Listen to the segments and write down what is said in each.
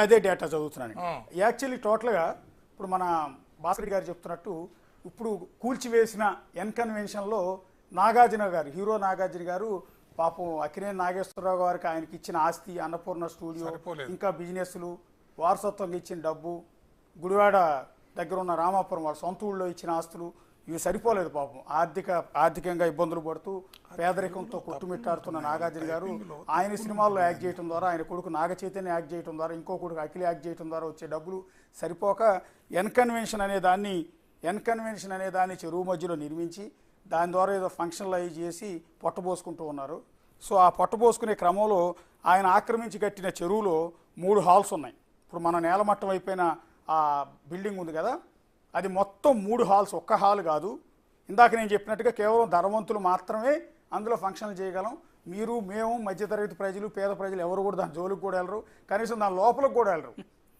అదే డేటా చదువుతున్నాను. యాక్చువల్లీ టోటల్గా ఇప్పుడు మన భాస్కర్ గారు చెప్తున్నట్టు ఇప్పుడు కూల్చివేసిన ఎన్కన్వెన్షన్లో నాగార్జున గారు, హీరో నాగార్జున గారు పాపం అక్కినేని నాగేశ్వరరావు గారికి ఆయనకి ఇచ్చిన ఆస్తి, అన్నపూర్ణ స్టూడియో, ఇంకా బిజినెస్లు, వారసత్వంగా ఇచ్చిన డబ్బు, గుడివాడ దగ్గర ఉన్న రామాపురం వాళ్ళ సొంత ఊళ్ళో ఇచ్చిన ఆస్తులు ఇవి సరిపోలేదు పాపం. ఆర్థికంగా ఇబ్బందులు పడుతూ పేదరికంతో కొట్టుమిట్టాడుతున్న నాగార్జున గారు ఆయన సినిమాల్లో యాక్ట్ చేయడం ద్వారా, ఆయన కొడుకు నాగ చైతన్య యాక్ట్ చేయడం ద్వారా, ఇంకో కొడుకు అఖిల యాక్ట్ చేయడం ద్వారా వచ్చే డబ్బులు సరిపోక ఎన్కన్వెన్షన్ అనే దాన్ని చెరువు మధ్యలో నిర్మించి దాని ద్వారా ఏదో ఫంక్షన్లు అవి చేసి పొట్టబోసుకుంటూ ఉన్నారు. సో ఆ పొట్టబోసుకునే క్రమంలో ఆయన ఆక్రమించి కట్టిన చెరువులో 3 హాల్స్ ఉన్నాయి. ఇప్పుడు మన నేలమట్టం అయిపోయిన ఆ బిల్డింగ్ ఉంది కదా, అది మొత్తం 3 హాల్స్, ఒక్క హాల్ కాదు. ఇందాక నేను చెప్పినట్టుగా కేవలం ధనవంతులు మాత్రమే అందులో ఫంక్షన్లు చేయగలం. మీరు, మేము, మధ్యతరగతి ప్రజలు, పేద ప్రజలు ఎవరు కూడా దాని జోలికి కూడా వెళ్ళరు, కనీసం దాని లోపలికి కూడా వెళ్ళరు.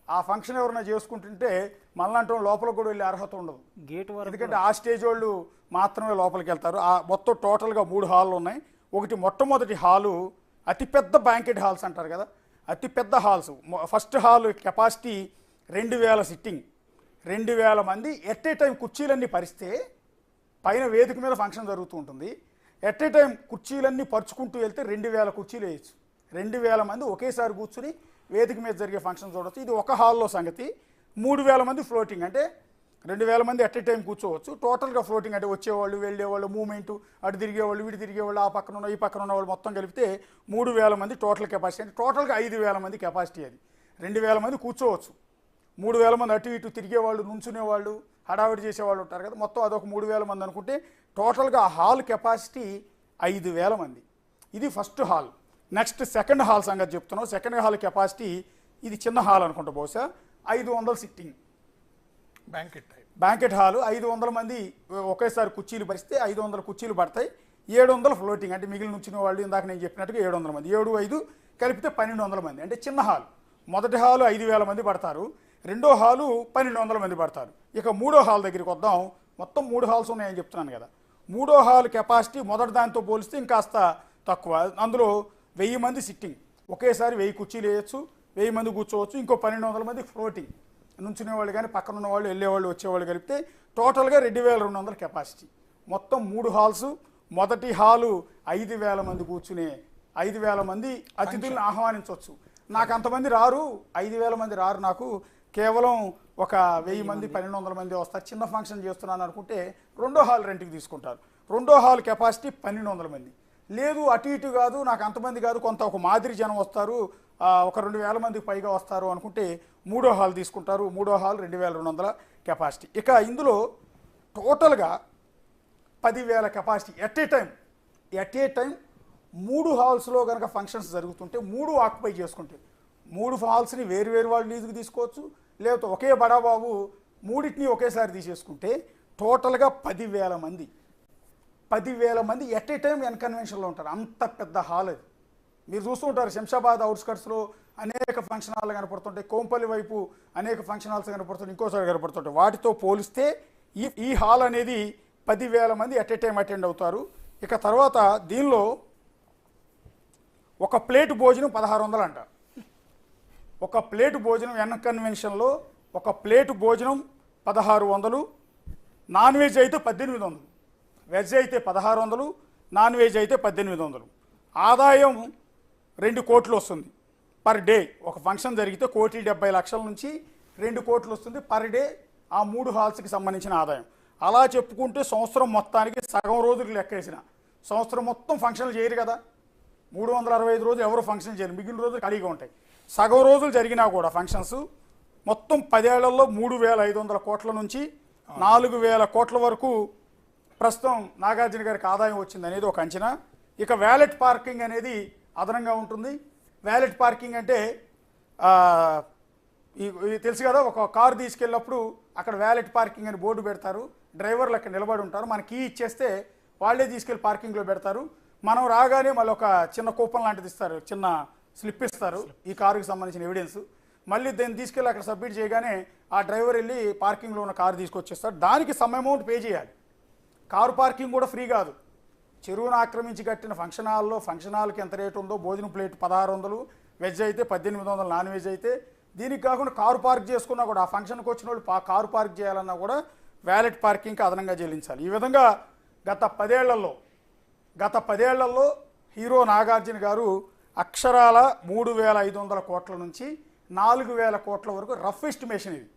ఆ ఫంక్షన్ ఎవరైనా చేసుకుంటుంటే మనలాంటి లోపలికి కూడా వెళ్ళే అర్హత ఉండదు గేట్ వరకు, ఎందుకంటే ఆ స్టేజ్ వాళ్ళు మాత్రమే లోపలికి వెళ్తారు. ఆ మొత్తం టోటల్గా 3 హాళ్ళు ఉన్నాయి. ఒకటి మొట్టమొదటి హాలు అతిపెద్ద బ్యాంకెట్ హాల్స్ అంటారు కదా, అతిపెద్ద halls. First hall capacity 2000 sitting, 2000 మంది ఎట్ ఏ టైం. కుర్చీలన్నీ పరిస్తే పైన వేదిక మీద ఫంక్షన్ జరుగుతూ ఉంటుంది. ఎట్ ఏ టైం కుర్చీలన్నీ పరుచుకుంటూ వెళ్తే 2000 కుర్చీలు వేయచ్చు. 2000 మంది ఒకేసారి కూర్చుని వేదిక మీద జరిగే ఫంక్షన్ చూడవచ్చు. ఇది ఒక హాల్లో సంగతి. 3000 మంది ఫ్లోటింగ్, అంటే 2000 మంది ఎట్ ఏ టైం కూర్చోవచ్చు. టోటల్గా ఫ్లోటింగ్ అంటే వచ్చేవాళ్ళు, వెళ్ళేవాళ్ళు, మూమెంట్, అటు తిరిగేవాళ్ళు, వీటి తిరిగేవాళ్ళు, ఆ పక్కన ఉన్న ఈ పక్కన ఉన్న వాళ్ళు మొత్తం కలిపితే 3000 మంది టోటల్ కెపాసిటీ. అంటే టోటల్గా 5000 మంది కెపాసిటీ. అది 2000 మంది కూర్చోవచ్చు. 3000 మంది అటు ఇటు తిరిగేవాళ్ళు, నుంచునేవాళ్ళు, హడావిడి చేసేవాళ్ళు ఉంటారు కదా, మొత్తం అదొక 3000 మంది అనుకుంటే టోటల్గా హాల్ కెపాసిటీ 5000 మంది. ఇది first hall. Next second hall సంగతి చెప్తున్నాం. సెకండ్ హాల్ కెపాసిటీ, ఇది చిన్న హాల్ అనుకుంటా, బహుశా 500 సిట్టింగ్ బ్యాంకెట్ హాలు. 500 మంది ఒకేసారి కుర్చీలు పరిస్తే 500 కుర్చీలు పడతాయి. 700 ఫ్లోటింగ్, అంటే మిగిలిన నుంచిన వాళ్ళు ఇందాక నేను చెప్పినట్టుగా 700 మంది, 7, 5 కలిపితే 1200 మంది, అంటే చిన్న హాల్. మొదటి హాలు 5000 మంది పడతారు, రెండో హాలు 1200 మంది పడతారు. ఇక మూడో హాల్ దగ్గరికి వద్దాం. మొత్తం 3 హాల్స్ ఉన్నాయని చెప్తున్నాను కదా. మూడో హాల్ కెపాసిటీ మొదటి దానితో పోలిస్తే ఇంకాస్త తక్కువ. అందులో 1000 మంది సిట్టింగ్, ఒకేసారి 1000 కుర్చీలు వేయచ్చు, 1000 మంది కూర్చోవచ్చు. ఇంకో 1200 మంది ఫ్లోటింగ్, నుంచునేవాళ్ళు కానీ పక్కన ఉన్నవాళ్ళు, వెళ్ళేవాళ్ళు, వచ్చేవాళ్ళు కలిపితే టోటల్గా 2200 కెపాసిటీ. మొత్తం 3 హాల్స్. మొదటి హాలు 5000 మంది కూర్చునే 5000 మంది అతిథులను ఆహ్వానించవచ్చు. నాకు అంతమంది రారు, 5000 మంది రారు, నాకు కేవలం ఒక 1000 మంది, 1200 మంది వస్తారు, చిన్న ఫంక్షన్ చేస్తున్నాను అనుకుంటే రెండో హాల్ రెంట్కి తీసుకుంటారు. రెండో హాల్ కెపాసిటీ 1200 మంది. లేదు అటు ఇటు కాదు, నాకు అంతమంది కాదు, కొంత ఒక మాదిరి జనం వస్తారు, ఒక 2000 మందికి పైగా వస్తారు అనుకుంటే మూడో హాల్ తీసుకుంటారు. మూడో హాల్ 2200 కెపాసిటీ. ఇక ఇందులో టోటల్గా 10,000 కెపాసిటీ ఎట్ ఏ టైం 3 హాల్స్లో కనుక ఫంక్షన్స్ జరుగుతుంటే 3 ఆక్యుపై చేసుకుంటే 3 హాల్స్ని వేరు వాళ్ళు లీజుకి తీసుకోవచ్చు, లేకపోతే ఒకే బడాబాబు మూడింటిని ఒకేసారి తీసేసుకుంటే టోటల్గా 10,000 మంది. 10,000 మంది ఎట్ ఏ టైం ఎన్కన్వెన్షన్లో ఉంటారు. అంత పెద్ద హాల్ అది. మీరు చూస్తూ ఉంటారు శంషాబాద్ అవుట్స్కట్స్లో అనేక ఫంక్షన్ హాల్ కనపడుతుంటాయి, కోంపల్లి వైపు అనేక ఫంక్షన్ హాల్స్ కనపడుతుంటాయి, ఇంకోసారి కనపడుతుంటాయి. వాటితో పోలిస్తే ఈ హాల్ అనేది 10,000 మంది ఎట్ ఏ టైం అటెండ్ అవుతారు. ఇక తర్వాత దీనిలో ఒక ప్లేట్ భోజనం 1600 అంట. ఒక ప్లేటు భోజనం ఎన్కన్వెన్షన్లో ఒక ప్లేటు భోజనం 1600. నాన్ వెజ్ అయితే 1800, వెజ్ అయితే 1600, నాన్ వెజ్ అయితే 1800. ఆదాయం 2 కోట్లు వస్తుంది పర్ డే. ఒక ఫంక్షన్ జరిగితే 1,70,00,000 నుంచి 2 కోట్లు వస్తుంది పర్ డే, ఆ 3 హాల్స్కి సంబంధించిన ఆదాయం. అలా చెప్పుకుంటే సంవత్సరం మొత్తానికి సగం రోజులు లెక్కేసిన, సంవత్సరం మొత్తం ఫంక్షన్లు చేయరు కదా, 365 రోజులు ఎవరు ఫంక్షన్ చేయరు, మిగిలిన రోజులు ఖాళీగా ఉంటాయి. సగం రోజులు జరిగినా కూడా ఫంక్షన్స్ మొత్తం 10 ఏళ్లలో 3,500 కోట్ల నుంచి 4,000 కోట్ల వరకు ప్రస్తుతం నాగార్జున గారికి ఆదాయం వచ్చింది అనేది ఒక అంచనా. ఇక వ్యాలెట్ పార్కింగ్ అనేది అదనంగా ఉంటుంది. వ్యాలెట్ పార్కింగ్ అంటే తెలుసు కదా, ఒక కారు తీసుకెళ్ళినప్పుడు అక్కడ వ్యాలెట్ పార్కింగ్ అని బోర్డు పెడతారు, డ్రైవర్లు అక్కడ నిలబడి ఉంటారు, మన కీ ఇచ్చేస్తే వాళ్ళే తీసుకెళ్ళి పార్కింగ్లో పెడతారు. మనం రాగానే మళ్ళీ ఒక చిన్న కూపన్ లాంటిది ఇస్తారు, చిన్న స్లిప్ ఇస్తారు, ఈ కారుకి సంబంధించిన ఎవిడెన్స్. మళ్ళీ దాన్ని తీసుకెళ్ళి అక్కడ సబ్మిట్ చేయగానే ఆ డ్రైవర్ వెళ్ళి పార్కింగ్లో ఉన్న కారు తీసుకొచ్చేస్తాడు. దానికి సమ్ అమౌంట్ పే చేయాలి. కారు పార్కింగ్ కూడా ఫ్రీ కాదు. చెరువును ఆక్రమించి కట్టిన ఫంక్షన్ హాల్కి ఎంత రేటు ఉందో, భోజనం ప్లేట్ 1600, వెజ్ అయితే 1800 నాన్ వెజ్ అయితే. దీనికి కాకుండా కారు పార్క్ చేసుకున్నా కూడా ఆ ఫంక్షన్కి వచ్చిన వాళ్ళు కారు పార్క్ చేయాలన్నా కూడా వ్యాలెట్ పార్కింగ్కి అదనంగా చెల్లించాలి. ఈ విధంగా గత 10 ఏళ్లలో హీరో నాగార్జున గారు అక్షరాల 3500 కోట్ల నుంచి 4000 కోట్ల వరకు రఫ్ ఎస్టిమేషన్, ఇది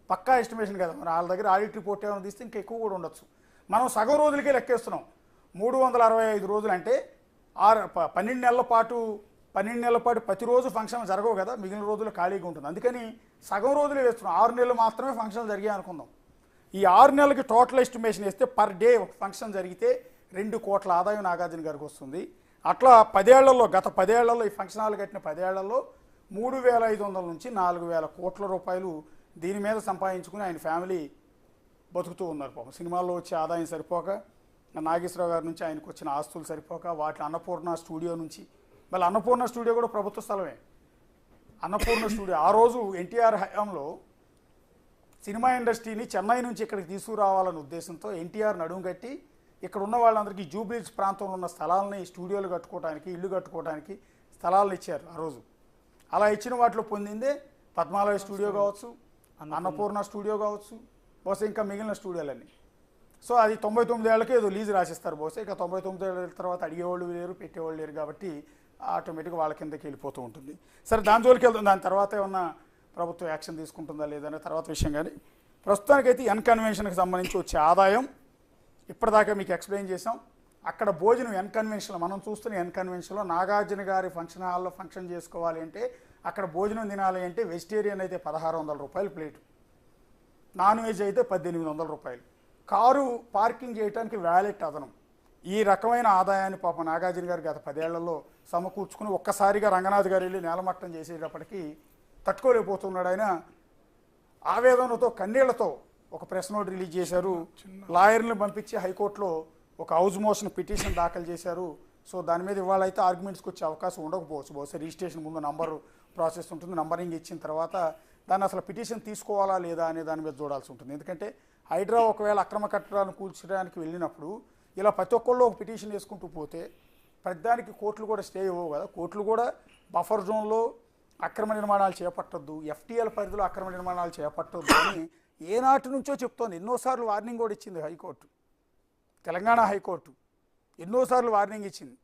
పక్కా ఎస్టిమేషన్ కదా, మన వాళ్ళ దగ్గర ఆడిట్ రిపోర్ట్ ఏమైనా తీస్తే ఇంకా ఎక్కువ కూడా ఉండొచ్చు. మనం సగం రోజులకే లెక్కేస్తున్నాం. 365 రోజులు అంటే 12 నెలల పాటు ప్రతిరోజు ఫంక్షన్ జరగవు కదా, మిగిలిన రోజులు ఖాళీగా ఉంటుంది. అందుకని సగం రోజులు వేస్తున్నాం. 6 నెలలు మాత్రమే ఫంక్షన్ జరిగాయి అనుకుందాం. ఈ 6 నెలలకి టోటల్ ఎస్టిమేషన్ వేస్తే పర్ డే ఒక ఫంక్షన్ జరిగితే 2 కోట్ల ఆదాయం నాగార్జున గారికి వస్తుంది. అట్లా 10 ఏళ్లలో, గత 10 ఏళ్లలో, ఈ ఫంక్షన్ హాల్ కట్టిన 10 ఏళ్లలో 3500 నుంచి 4000 కోట్ల రూపాయలు దీని మీద సంపాదించుకుని ఆయన ఫ్యామిలీ బతుకుతూ ఉన్నారు. పాపం సినిమాల్లో వచ్చే ఆదాయం సరిపోక, నాగేశ్వరరావు గారి నుంచి ఆయనకు వచ్చిన ఆస్తులు సరిపోక, వాటి అన్నపూర్ణ స్టూడియో నుంచి, మళ్ళీ అన్నపూర్ణ స్టూడియో కూడా ప్రభుత్వ స్థలమే. అన్నపూర్ణ స్టూడియో ఆ రోజు ఎన్టీఆర్ హయాంలో సినిమా ఇండస్ట్రీని చెన్నై నుంచి ఇక్కడికి తీసుకురావాలనే ఉద్దేశంతో ఎన్టీఆర్ నడుము కట్టి ఇక్కడ ఉన్న వాళ్ళందరికీ జూబ్లీహిల్స్ ప్రాంతంలో ఉన్న స్థలాలని స్టూడియోలు కట్టుకోవడానికి, ఇల్లు కట్టుకోవడానికి స్థలాలను ఇచ్చారు ఆ రోజు. అలా ఇచ్చిన వాటిలో పొందిందే పద్మాలయ స్టూడియో కావచ్చు, అన్నపూర్ణ స్టూడియో కావచ్చు, బహుశా ఇంకా మిగిలిన స్టూడియోలన్నీ. సో అది 99 ఏళ్ళకే ఏదో లీజు రాసిస్తారు బహుశా. ఇక 99 ఏళ్ళ తర్వాత అడిగేవాళ్ళు లేరు, పెట్టేవాళ్ళు లేరు కాబట్టి ఆటోమేటిక్గా వాళ్ళ కిందకి వెళ్ళిపోతూ ఉంటుంది. సరే, దాని జోలికి వెళ్తుంది. దాని తర్వాత ఏమన్నా ప్రభుత్వం యాక్షన్ తీసుకుంటుందా లేదనే తర్వాత విషయం. కానీ ప్రస్తుతానికైతే ఎన్ కన్వెన్షన్కి సంబంధించి వచ్చే ఆదాయం ఇప్పటిదాకా మీకు ఎక్స్ప్లెయిన్ చేసాం. అక్కడ భోజనం ఎన్ కన్వెన్షన్లో, మనం చూస్తున్న ఎన్ కన్వెన్షన్లో నాగార్జున గారి ఫంక్షన్ హాల్లో ఫంక్షన్ చేసుకోవాలి అంటే అక్కడ భోజనం తినాలి అంటే వెజిటేరియన్ అయితే 1600 రూపాయలు ప్లేటు, నాన్ వెజ్ అయితే 1800 రూపాయలు, కారు పార్కింగ్ చేయడానికి వ్యాలెట్ అదనం. ఈ రకమైన ఆదాయాన్ని పాప నాగార్జున గారు గత 10 ఏళ్లలో సమకూర్చుకుని ఒక్కసారిగా రంగనాథ్ గారు వెళ్ళి నేలమట్టం చేసేటప్పటికీ తట్టుకోలేకపోతున్నాడు. ఆయన ఆవేదనతో కన్నీళ్లతో ఒక ప్రెస్ నోట్ రిలీజ్ చేశారు. లాయర్లను పంపించి హైకోర్టులో ఒక హౌస్ మోషన్ పిటిషన్ దాఖలు చేశారు. సో దాని మీద ఇవాళ అయితే ఆర్గ్యుమెంట్స్కి వచ్చే అవకాశం ఉండకపోవచ్చు. బహుశా రిజిస్ట్రేషన్ ముందు నంబర్ ప్రాసెస్ ఉంటుంది, నంబరింగ్ ఇచ్చిన తర్వాత దాన్ని అసలు పిటిషన్ తీసుకోవాలా లేదా అనే దాని మీద చూడాల్సి ఉంటుంది. ఎందుకంటే హైడ్రా ఒకవేళ అక్రమ కట్టడాలను కూల్చడానికి వెళ్ళినప్పుడు ఇలా ప్రతి ఒక్కళ్ళు ఒక పిటిషన్ వేసుకుంటూ పోతే ప్రతిదానికి కోర్టులు కూడా స్టే ఇవ్వవు కదా. కోర్టులు కూడా బఫర్ జోన్లో అక్రమ నిర్మాణాలు చేపట్టొద్దు, ఎఫ్టీఎల్ పరిధిలో అక్రమ నిర్మాణాలు చేపట్టొద్దు అని ఏనాటి నుంచో చెప్తోంది. ఎన్నోసార్లు వార్నింగ్ కూడా ఇచ్చింది హైకోర్టు, తెలంగాణ హైకోర్టు ఎన్నోసార్లు వార్నింగ్ ఇచ్చింది.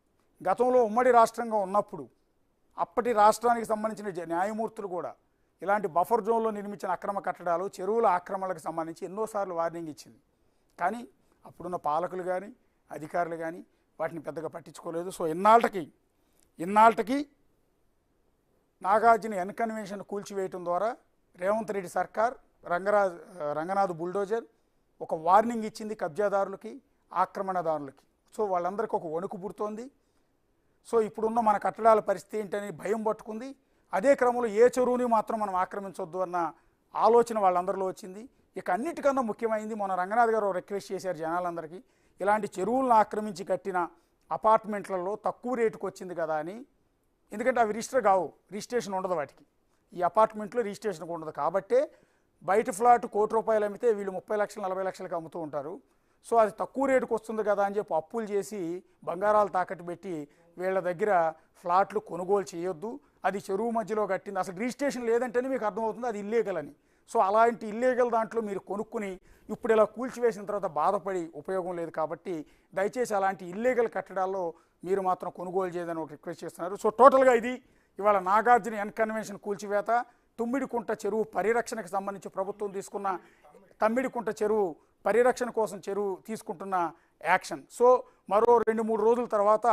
గతంలో ఉమ్మడి రాష్ట్రంగా ఉన్నప్పుడు అప్పటి రాష్ట్రానికి సంబంధించిన న్యాయమూర్తులు కూడా ఇలాంటి బఫర్ జోన్లో నిర్మించిన అక్రమ కట్టడాలు, చెరువుల ఆక్రమణలకు సంబంధించి ఎన్నోసార్లు వార్నింగ్ ఇచ్చింది. కానీ అప్పుడున్న పాలకులు కానీ అధికారులు కానీ వాటిని పెద్దగా పట్టించుకోలేదు. సో ఇన్నాళ్ళకి నాగార్జున ఎన్ కన్వెన్షన్ కూల్చివేయటం ద్వారా రేవంత్ రెడ్డి సర్కార్, రంగనాథ్ బుల్డోజర్ ఒక వార్నింగ్ ఇచ్చింది కబ్జాదారులకి, ఆక్రమణదారులకి. సో వాళ్ళందరికీ ఒక వణుకు పుడుతోంది. సో ఇప్పుడున్న మన కట్టడాల పరిస్థితి ఏంటని భయం పట్టుకుంది. అదే క్రమంలో ఏ చెరువుని మాత్రం మనం ఆక్రమించొద్దు అన్న ఆలోచన వాళ్ళందరిలో వచ్చింది. ఇక అన్నిటికన్నా ముఖ్యమైనది, మన రంగనాథ్ గారు రిక్వెస్ట్ చేశారు జనాలందరికీ, ఇలాంటి చెరువులను ఆక్రమించి కట్టిన అపార్ట్మెంట్లలో తక్కువ రేటుకు వచ్చింది కదా అని. ఎందుకంటే అవి రిజిస్ట్రేషన్ ఉండదు వాటికి, ఈ అపార్ట్మెంట్లో రిజిస్ట్రేషన్ ఉండదు. కాబట్టే బయట ఫ్లాట్ ₹1,00,00,000 అమ్మితే వీళ్ళు 30 లక్షలు 40 లక్షలకు అమ్ముతూ ఉంటారు. సో అది తక్కువ రేటుకు వస్తుంది కదా అని చెప్పి అప్పులు చేసి బంగారాలు తాకట్టు పెట్టి వీళ్ళ దగ్గర ఫ్లాట్లు కొనుగోలు చేయొద్దు. అది చెరువు మధ్యలో కట్టింది, అసలు రిజిస్ట్రేషన్ లేదంటేనే మీకు అర్థమవుతుంది అది ఇల్లీగల్ అని. సో అలాంటి ఇల్లీగల్ దాంట్లో మీరు కొనుక్కుని ఇప్పుడు ఇలా కూల్చివేసిన తర్వాత బాధపడి ఉపయోగం లేదు. కాబట్టి దయచేసి అలాంటి ఇల్లీగల్ కట్టడాల్లో మీరు మాత్రం కొనుగోలు చేయదని ఒక రిక్వెస్ట్ చేస్తున్నారు. సో టోటల్గా ఇది ఇవాళ నాగార్జున ఎన్ కన్వెన్షన్ కూల్చివేత, తుమ్మిడికుంట చెరువు పరిరక్షణకు సంబంధించి ప్రభుత్వం తీసుకున్న, తమ్మిడికుంట చెరువు పరిరక్షణ కోసం తీసుకుంటున్న యాక్షన్. సో మరో 2-3 రోజుల తర్వాత